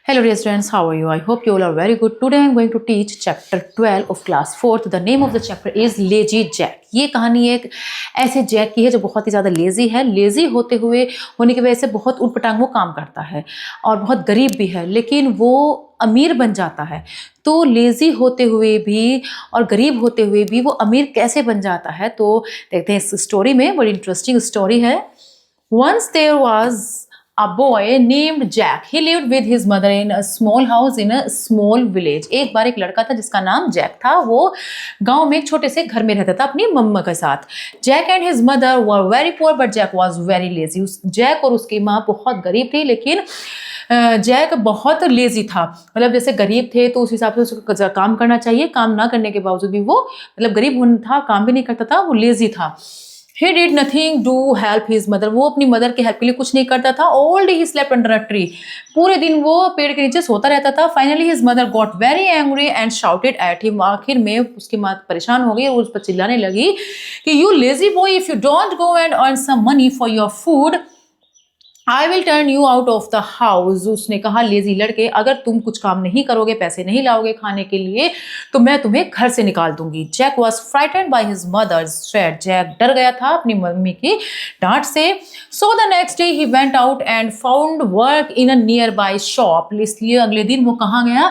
Hello dear students, how are you? I hope you all are very good. Today I am going to teach chapter 12 of class 4th. The name of the chapter is Lazy Jack. ये कहानी एक ऐसे Jack की है जो बहुत ही ज़्यादा lazy है। लेज़ी होने की वजह से बहुत उटपटांग वो काम करता है और बहुत गरीब भी है, लेकिन वो अमीर बन जाता है। तो लेज़ी होते हुए भी और गरीब होते हुए भी वो अमीर कैसे बन जाता है, तो देखते हैं इस स्टोरी में। बड़ी इंटरेस्टिंग स्टोरी है। Once there was a boy named Jack. He lived with his mother in a small house in a small village. एक बार एक लड़का था जिसका नाम जैक था। वो गांव में एक छोटे से घर में रहता था अपनी मम्मा के साथ। Jack and his mother were very poor but Jack was very lazy. Jack और उसकी माँ बहुत गरीब थी, लेकिन जैक बहुत लेजी था। मतलब जैसे गरीब थे तो उस हिसाब से उसको काम करना चाहिए, काम ना करने के बावजूद भी वो मतलब गरीब था, काम भी नहीं करता था, वो लेजी था। He did nothing to help his mother. वो अपनी मदर की हेल्प के लिए कुछ नहीं करता था। All day he slept under a tree. पूरे दिन वो पेड़ के नीचे सोता रहता था। Finally his mother got very angry and shouted at him. आखिर में उसकी माँ परेशान हो गई और उस पर चिल्लाने लगी कि You lazy boy, if you don't go and earn some money for your food, I will turn you out of the house. उसने कहा, लेजी लड़के, अगर तुम कुछ काम नहीं करोगे, पैसे नहीं लाओगे खाने के लिए, तो मैं तुम्हें घर से निकाल दूंगी। Jack was frightened by his mother's threat. Jack डर गया था अपनी मम्मी की डांट से। So the next day he went out and found work in a nearby shop. इसलिए अगले दिन वो कहाँ गया?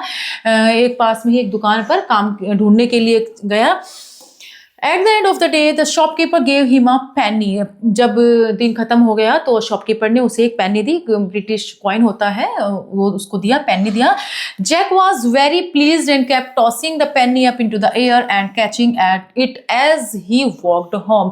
एक पास में ही एक दुकान पर काम ढूंढने के लिए गया। At the end of the day, the shopkeeper gave him a penny. जब दिन खत्म हो गया तो शॉपकीपर ने उसे एक पेनी दी। ब्रिटिश कॉइन होता है, वो उसको दिया, पेनी दिया। Jack was very pleased and kept tossing the penny up into the air and catching at it as he walked home.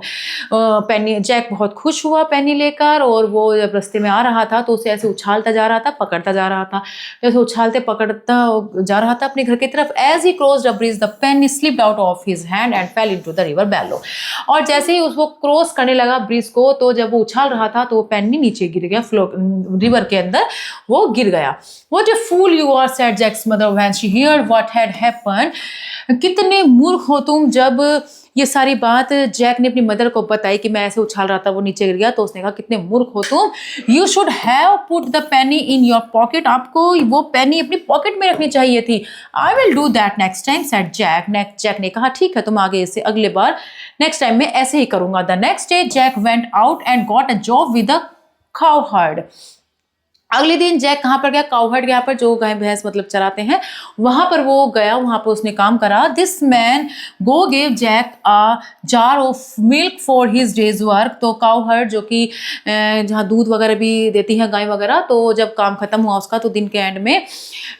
Jack बहुत खुश हुआ पेनी लेकर, और वो जब रास्ते में आ रहा था तो उसे ऐसे उछालता जा रहा था, पकड़ता जा रहा था, जैसे उछालते पकड़ता जा रहा था अपने घर की तरफ। As he crossed a bridge, the penny slipped out of his hand and fell into the river Balor. और जैसे ही उसको क्रॉस करने लगा ब्रिज को, तो जब वो उछाल रहा था तो वो पेनी नीचे गिर गया, रिवर के अंदर वो गिर गया। What a fool you are, said Jack's mother when she heard what had happened. कितने मूर्ख हो तुम। जब ये सारी बात जैक ने अपनी मदर को बताई कि मैं ऐसे उछाल रहा था, वो नीचे गिर गया, तो उसने कहा, कितने मूर्ख हो तुम। You should have put the penny in your pocket. आपको वो पेनी अपनी पॉकेट में रखनी चाहिए थी। I will do that next time, said Jack. Jack ने कहा, ठीक है, तुम आगे से अगले बार नेक्स्ट टाइम में ऐसे ही करूंगा। The next day Jack went out and got a job with a cowherd. अगले दिन जैक कहाँ पर गया? काउहर्ड, यहाँ पर जो गाय भैंस मतलब चराते हैं, वहां पर वो गया, वहां पर उसने काम करा। This man go gave Jack a jar of milk for his day's work. तो काउहर्ड जो कि जहाँ दूध वगैरह भी देती है गाय वगैरह, तो जब काम खत्म हुआ उसका, तो दिन के एंड में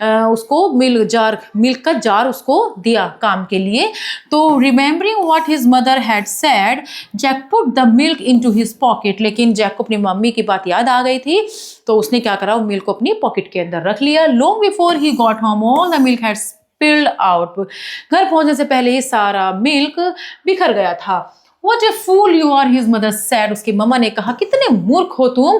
उसको मिल्क का जार उसको दिया काम के लिए। तो remembering what his mother had said, Jack put the milk into his pocket. लेकिन जैक को अपनी मम्मी की बात याद आ गई थी, तो उसने क्या करा, वो मिल्क को अपनी पॉकेट के अंदर रख लिया। Long before he got home all the milk had spilled out. घर पहुंचने से पहले ही सारा मिल्क बिखर गया था। What a fool you are, his mother said. उसकी मम्मा ने कहा, कितने मूर्ख हो तुम।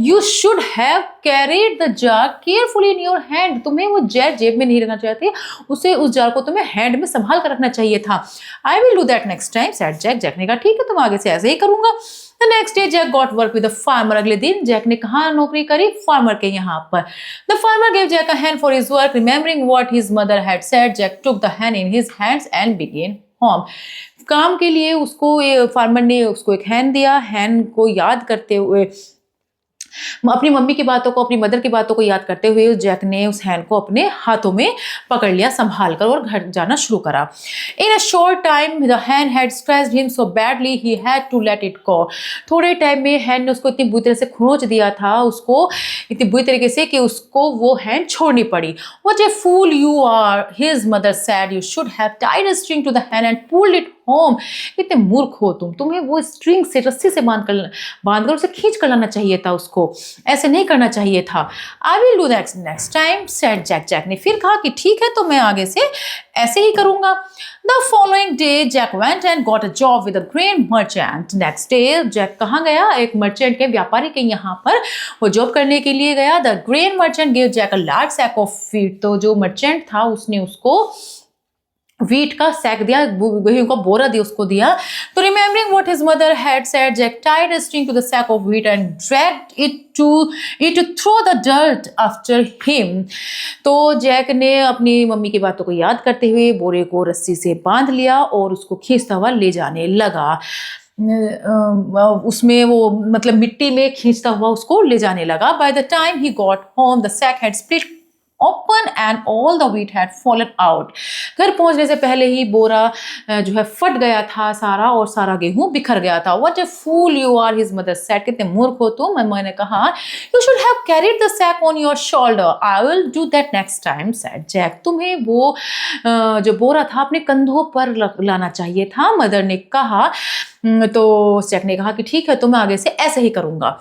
You should have carried the jar carefully in your hand. तुम्हें वो जार जेब में नहीं रखना चाहिए था, उसे उस जार को तुम्हें हैंड में संभाल कर रखना चाहिए था। I will do that next time, said Jack. Jack ने कहा, ठीक है, तुम आगे से ऐसे ही करूंगा। The next day Jack got work with a farmer. अगले दिन जैक ने कहाँ नौकरी करी? फार्मर के यहाँ पर। The farmer gave Jack a hand for his work. Remembering what his mother had said, Jack took the hand in his hands and began home. काम के लिए उसको फार्मर ने उसको एक हैंड दिया। हैंड को याद करते हुए, अपनी मम्मी की बातों को, अपनी मदर की बातों को याद करते हुए, जैक ने उस हैंड को अपने हाथों में पकड़ लिया संभाल कर, और घर जाना शुरू करा। In a short time the hand had scratched him so badly he had to let it go. थोड़े टाइम में हैंड ने उसको इतनी बुरी तरह से खरोंच दिया था, उसको इतनी बुरी तरीके से, कि उसको वो हैंड छोड़नी पड़ी। What a fool you are, his mother said, you should have tied a string to the hand and pulled it home. कितने मूर्ख हो तुम, तुम्हें वो स्ट्रिंग से, रस्सी से बांधकर उसे खींच कर लाना चाहिए था, उसको ऐसे नहीं करना चाहिए था। I will do that next time, said Jack. Jack ने फिर कहा कि ठीक है, तो मैं आगे से ऐसे ही करूंगा। The following day Jack went and got a job with a grain merchant. Next day Jack कहाँ गया? एक मर्चेंट के, व्यापारी के यहाँ पर वो जॉब करने के लिए गया। The grain merchant give Jack a large sack of feed. तो जो मर्चेंट था उसने उसको व्हीट का सैक दिया, गेहूं का बोरा दिया, उसको दिया। तो remembering what his mother had said, Jack tied a string to the sack of wheat and dragged it through the dirt after him. तो जैक ने अपनी मम्मी की बातों को याद करते हुए बोरे को रस्सी से बांध लिया और उसको खींचता हुआ ले जाने लगा। उसमें वो मतलब मिट्टी में खींचता हुआ उसको ले जाने लगा। By the time he got home the sack had split open and all the wheat had fallen out. घर पहुंचने से पहले ही बोरा जो है फट गया था सारा, और सारा गेहूं बिखर गया था। What a fool you are, his mother said, कितने मूर्ख हो तुम। मम्मा ने कहा, you should have carried the sack on your shoulder, I will do that next time, said Jack. तुम्हें वो जो बोरा था अपने कंधों पर लाना चाहिए था, मदर ने कहा। तो जैक ने कहा कि ठीक है, तो मैं आगे से ऐसे ही करूंगा।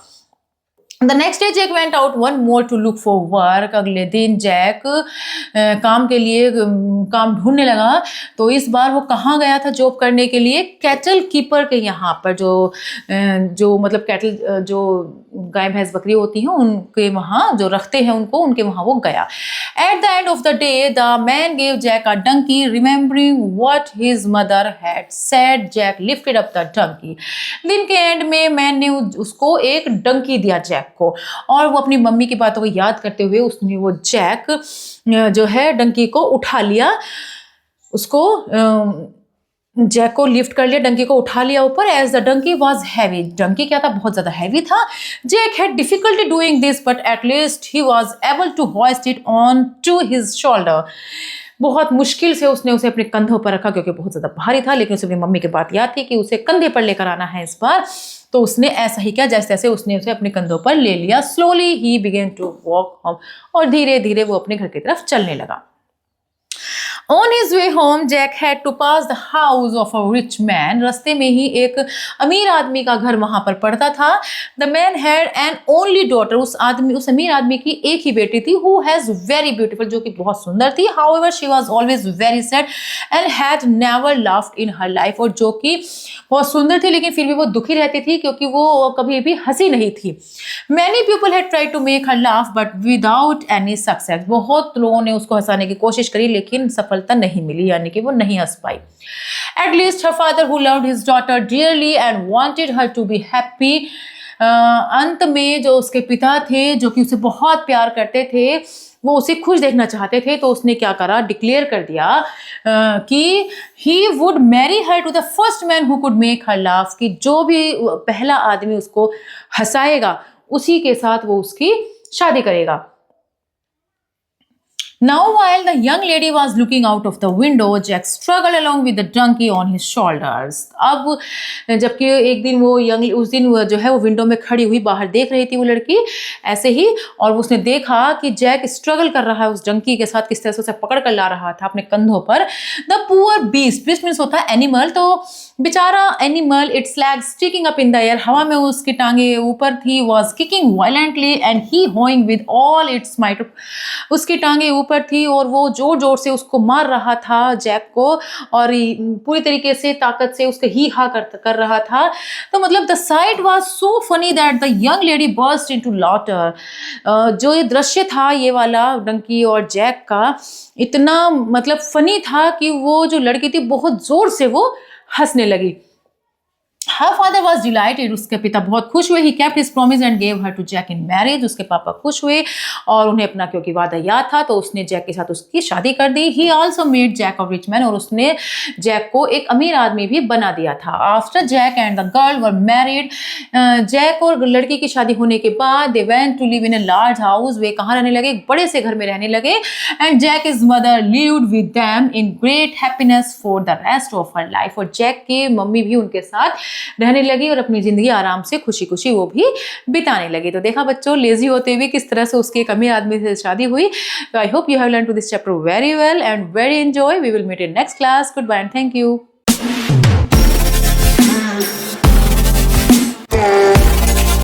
The next day Jack went out one more to look for work. अगले दिन जैक काम के लिए काम ढूंढने लगा। तो इस बार वो कहाँ गया था जॉब करने के लिए? कैटल कीपर के यहाँ पर, जो मतलब कैटल जो गाय भैंस बकरी होती हैं उनके वहाँ जो रखते हैं उनको, उनके वहाँ वो गया। At the end of the day the man gave Jack a donkey, remembering what his mother had said, Jack lifted up the donkey. दिन के एंड में मैन ने उसको एक डंकी दिया जैक को, और वो अपनी मम्मी की बातों को याद करते हुए उसने वो जैक जो है डंकी को उठा लिया, उसको जैक को लिफ्ट कर लिया, डंकी को उठा लिया ऊपर। As the donkey was heavy, donkey क्या था? बहुत ज्यादा हैवी था। Jack had difficulty doing this but at least he was able to hoist it on to his shoulder. बहुत मुश्किल से उसने उसे अपने कंधों पर रखा क्योंकि बहुत ज्यादा भारी था, लेकिन उसे अपनी मम्मी की बात याद थी कि उसे कंधे पर लेकर आना है इस बार। तो उसने ऐसा ही किया, जैसे जैसे उसने उसे अपने कंधों पर ले लिया। Slowly he began to walk home, और धीरे धीरे वो अपने घर की तरफ चलने लगा। On his way home, Jack had to pass the house of a rich man. रास्ते में ही एक अमीर आदमी का घर वहां पर पड़ता था। The man had an only daughter. उस अमीर आदमी की एक ही बेटी थी। Who has very beautiful, जो कि बहुत सुंदर थी। However, she was always very sad and had never laughed in her life. और जो कि बहुत सुंदर थी लेकिन फिर भी वो दुखी रहती थी क्योंकि वो कभी भी हंसी नहीं थी। Many people had tried to make her laugh but without any success. बहुत लोगों ने उसको हंसाने की कोशिश करी लेकिन सफलता नहीं मिली, यानी कि वो नहीं हंस पाई। At least her father, who loved his daughter dearly and wanted her to be happy, अंत में जो उसके पिता थे जो कि उसे बहुत प्यार करते थे, वो उसे खुश देखना चाहते थे, तो उसने क्या करा? डिक्लेयर कर दिया कि he would marry her to the first man who could make her laugh, कि जो भी पहला आदमी उसको हंसाएगा उसी के साथ वो उसकी शादी करेगा। Now, while the young lady was looking out of the window, Jack struggled along with the donkey on his shoulders. अब जबकि एक दिन उस दिन वो जो है वो विंडो में खड़ी हुई बाहर देख रही थी वो लड़की ऐसे ही, और उसने देखा कि जैक स्ट्रगल कर रहा है उस डंकी के साथ, किस तरह से उसे पकड़ कर ला रहा था अपने कंधों पर। The poor beast, beast means होता है एनिमल, तो बेचारा animal, it's lag sticking up in the air, हवा में उसकी टांगे ऊपर थी, was kicking violently and he hoeing with all it's might, उसकी टांगे ऊपर थी और वो जोर जोर से उसको मार रहा था जैक को, और पूरी तरीके से ताकत से उसके ही हा कर रहा था। तो मतलब the site was so funny that the young lady burst into laughter. जो ये दृश्य था ये वाला डंकी और जैक का, इतना मतलब फनी था कि वो जो लड़की थी बहुत जोर से वो हंसने लगी। Her father was delighted, उसके पिता बहुत खुश हुए। He kept his promise and gave her to Jack in marriage. उसके पापा खुश हुए और उन्हें अपना क्योंकि वादा याद था तो उसने जैक के साथ उसकी शादी कर दी। He also made Jack a rich man, और उसने जैक को एक अमीर आदमी भी बना दिया था। After Jack and the girl were married, Jack और लड़की की शादी होने के बाद they went to live in a large house. वे कहाँ रहने लगे? एक बड़े से घर में रहने लगे। And Jack's mother lived with them in great happiness for the rest of her life. और जैक की मम्मी भी उनके साथ रहने लगी और अपनी जिंदगी आराम से खुशी खुशी वो भी बिताने लगी। तो देखा बच्चों, लेजी होते हुए किस तरह से उसके एक अमीर आदमी से शादी हुई। तो I hope you have learn to this chapter very well and very enjoy. We will meet in next class. Good bye and thank you.